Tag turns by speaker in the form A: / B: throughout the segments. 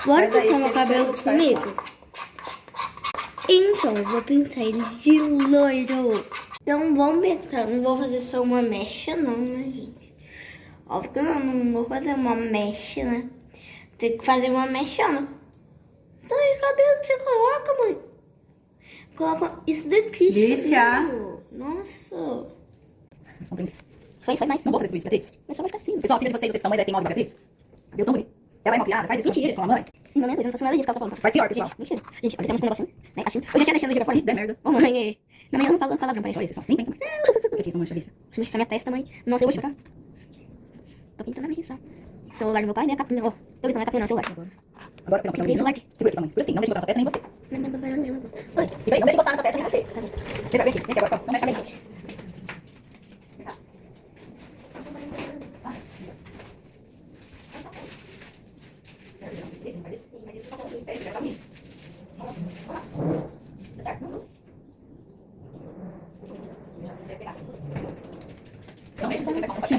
A: Bora
B: Sai daí,
A: pintar meu
B: que
A: cabelo
B: esse faz
A: comigo? Então, eu vou pintar ele de loiro. Então, vamos pintar. Não vou fazer só uma mecha, não, né, gente? Óbvio que eu não vou fazer uma mecha, né? Tem que fazer uma mechona. Então, e o cabelo que você coloca, mãe? Coloca isso daqui.
B: Lícia.
A: Chiquinho. Nossa.
B: Faz mais. Não vou fazer tudo isso, Beatriz.
A: Mas só vai ficar assim.
B: Pessoal, a filha de vocês são mães, aí tem moda da Beatriz? Cabelo tão bonito. Ela é uma piada, faz isso
A: Mentira.
B: com a mãe.
A: Sim, não é, eu não faço nada disso que ela tá falando.
B: Faz pior, pessoal.
A: Mentira. Gente, olha, temos um negocinho, né? Assim. Eu já tinha deixado de jogar
B: Se der merda.
A: Ô, mãe, minha mãe não fala palavrão, parece.
B: Só esse, só. Nem tenta mais. Beatriz, não mancha, Lícia.
A: Deixa eu mexer com a minha testa, mãe. Nossa, eu vou chorar. Tô pintando a minha só. Celular do meu pai, né? Capinha, ó. Tô pintando, não é capinha, não, celular.
B: Agora, pega um
A: Peguei o celular aqui.
B: Segura aqui, mãe. Segura assim, não deixa encostar na sua testa nem você.
A: Oi.
B: Fica aí, não deixa encostar na sua testa nem você. Vem cá, vem aqui. Vem aqui agora, não mexe com a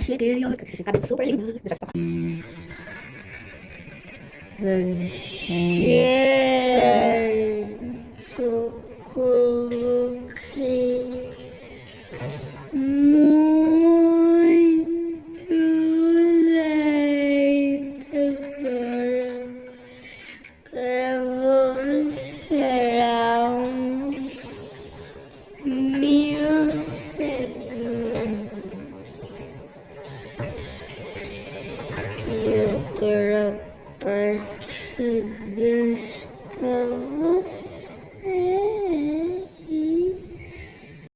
A: Cheguei, ó. Cabelo super lindo.
B: Deixa eu